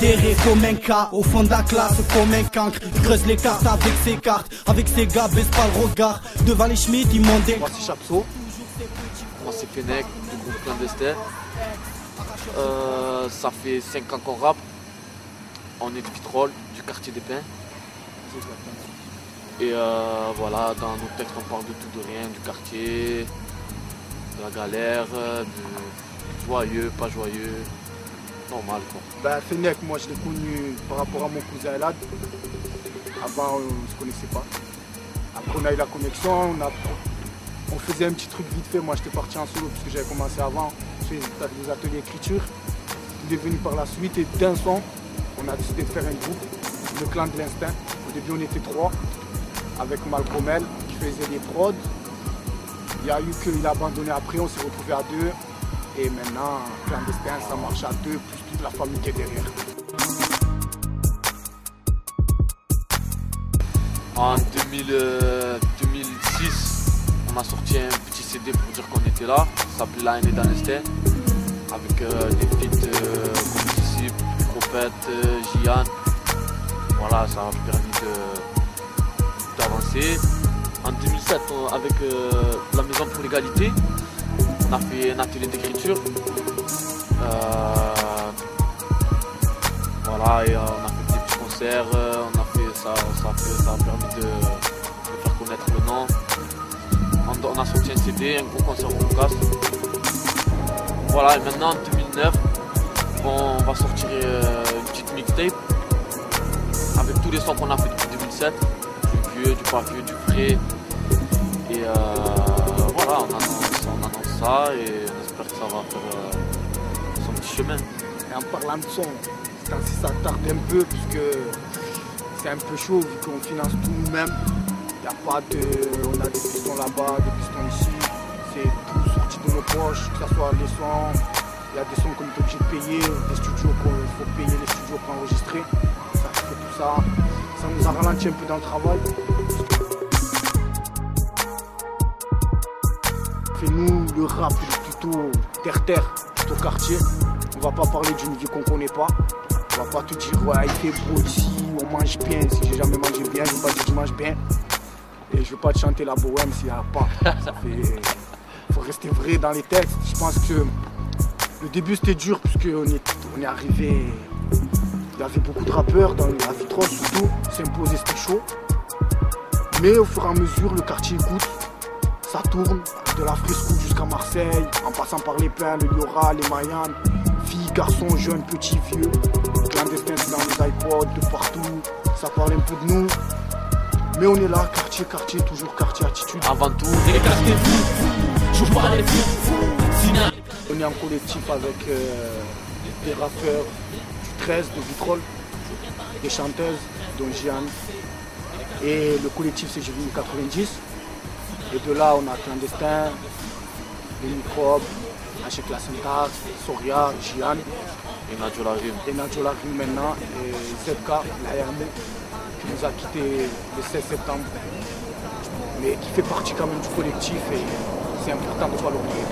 Derrière comme un cas, au fond de la classe comme un cancre. Il creuse les cartes avec ses cartes, avec ses gars, baisse pas le regard. Devant les Schmitt, ils m'ont des... Moi c'est Chapso. Moi c'est Fennec, du groupe Clandestin. Ça fait 5 ans qu'on rappe. On est de Vitrolles, du quartier des Pins. Et voilà, dans nos textes on parle de tout, de rien, du quartier, de la galère, de joyeux, pas joyeux, normal quoi. Ben Fennec, moi je l'ai connu par rapport à mon cousin Elad. Avant on ne se connaissait pas. Après on a eu la connexion, on faisait un petit truc vite fait. Moi j'étais parti en solo parce que j'avais commencé avant. Je faisais des ateliers d'écriture. Il est venu par la suite et d'un son, on a décidé de faire un groupe, le clan de l'instinct. Au début on était 3, avec Malcolm qui faisait les prods. Il y a eu qu'il a abandonné après, on s'est retrouvé à 2. Et maintenant, Clandestin, ça marche à 2, plus toute la famille qui est derrière. En 2006, on a sorti un petit CD pour dire qu'on était là. Ça s'appelait La haine est dans l'instinct. Avec des feats comme Disciple, Micropète, Gian. Voilà, ça a permis d'avancer. En 2007, avec la Maison pour l'égalité, on a fait un atelier d'écriture. Voilà, et on a fait des petits concerts. Ça a permis de faire connaître le nom. On a sorti un CD, un gros concert au Lucas. Voilà, et maintenant en 2009, on va sortir une petite mixtape avec tous les sons qu'on a fait depuis 2007, du vieux, du pas vieux, du frais. Et voilà, on annonce ça et on espère que ça va faire son petit chemin. Et en parlant de son, si ça tarde un peu puisque c'est un peu chaud vu qu'on finance tout nous-mêmes. Il n'y a pas de. On a des pistons là-bas, des pistons ici. C'est tout sorti de nos poches, que ce soit les sons. Il y a des sons qu'on est obligé de payer, des studios qu'il faut payer les studios pour enregistrer. Ça fait tout ça. Ça nous a ralenti un peu dans le travail. Nous, le rap, plutôt terre-terre, plutôt quartier. On va pas parler d'une vie qu'on connaît pas. On va pas te dire, ouais, il fait beau ici, on mange bien. Si j'ai jamais mangé bien, je vais pas te dire que je mange bien. Et je vais pas te chanter la bohème s'il n'y a pas. Faut rester vrai dans les textes. Je pense que le début c'était dur puisqu'on est arrivé. Il y avait beaucoup de rappeurs dans la Vitrolles surtout. S'imposer c'était chaud. Mais au fur et à mesure, le quartier écoute. Ça tourne de la Frisco jusqu'à Marseille, en passant par les Pins, le Liora, les Mayanes, filles, garçons, jeunes, petits, vieux. Clandestin dans les iPods, de partout, ça parle un peu de nous. Mais on est là, quartier, toujours quartier attitude. Avant tout, on est en collectif avec des rappeurs du 13 de Vitrolles, des chanteuses, dont Jeanne. Et le collectif c'est Juvenile 90. Et de là, on a Clandestin, les Microbes, Hachek la Syntaxe, Soria, Gian. Et Nadjo la Rime. Et Nadjo la Rime maintenant. Et ZK, la RMO, qui nous a quittés le 16 septembre. Mais qui fait partie quand même du collectif et c'est important de ne pas l'oublier.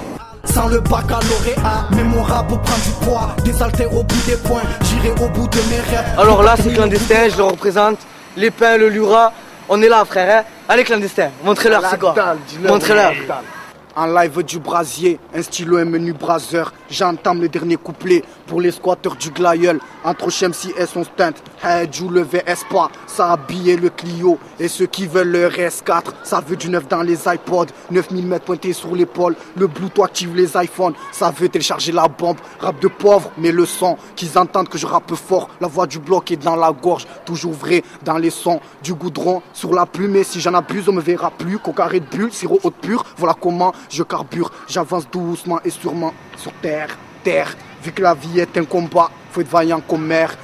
Sans le baccalauréat, mais mon rap prend du poids. Des haltères au bout des poings, j'irai au bout de mes rêves. Alors là, c'est Clandestin, je le représente. Les Pins, le Lura. On est là, frère. Hein. Allez, Clandestin, montrez-leur c'est quoi. Montrez-leur. En live du brasier, un stylo, un menu braseur. J'entame le dernier couplet pour les squatteurs du Glaïeul. Entre Chemsi et son stunt, Hedjou le VS pas, ça a habillé le Clio. Et ceux qui veulent le RS4, ça veut du neuf dans les iPods. 9000 mètres pointés sur l'épaule, le Bluetooth active les iPhones. Ça veut télécharger la bombe, rap de pauvre, mais le son. Qu'ils entendent que je rappe fort, la voix du bloc est dans la gorge. Toujours vrai dans les sons, du goudron sur la plume. Et si j'en abuse, on me verra plus. Cocaré de bulle, sirop haute pure, voilà comment je carbure, j'avance doucement et sûrement sur terre, vu que la vie est un combat, faut être vaillant comme mère,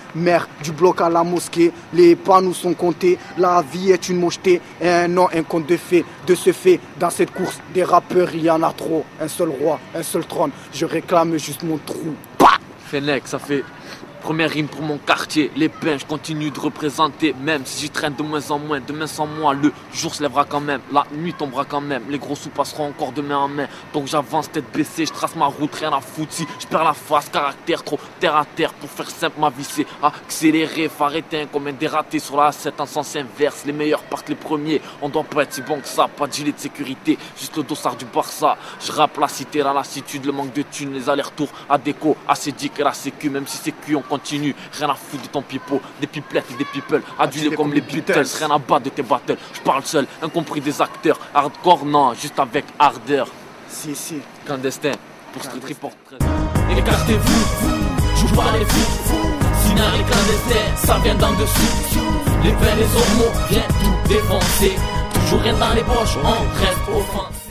du bloc à la mosquée, les pas nous sont comptés, la vie est une mocheté, et un nom, un conte de fées, de ce fait, dans cette course, des rappeurs, il y en a trop, un seul roi, un seul trône, je réclame juste mon trou, bah. Fennec, ça fait Première rime pour mon quartier, les bains, je continue de représenter. Même si j'y traîne de moins en moins, demain sans moi, le jour se lèvera quand même. La nuit tombera quand même, les gros sous passeront encore de main en main. Donc j'avance tête baissée, je trace ma route, rien à foutre. Si je perds la face, caractère trop terre à terre. Pour faire simple, ma vie c'est accélérer, faut arrêter un comme un dératé sur la A7 en sens inverse. Les meilleurs partent les premiers, on doit pas être si bon que ça. Pas de gilet de sécurité, juste le dossard du Barça. Je rappe la cité, la lassitude, le manque de thunes, les allers-retours à déco, acédique et la sécu. Même si c'est cuit, on continue, rien à foutre de ton pipeau. Des pipelettes et des people, adulés comme les Beatles. Rien à battre de tes battles, je parle seul, incompris des acteurs. Hardcore non, juste avec ardeur. Si. Clandestin, pour Street Report 13. Écartez-vous, joue pas les fous. Sinon les clandestins, ça vient d'en dessous. Les peines, les hormones, viens tout défoncer. Toujours rien dans les poches, on reste offensé.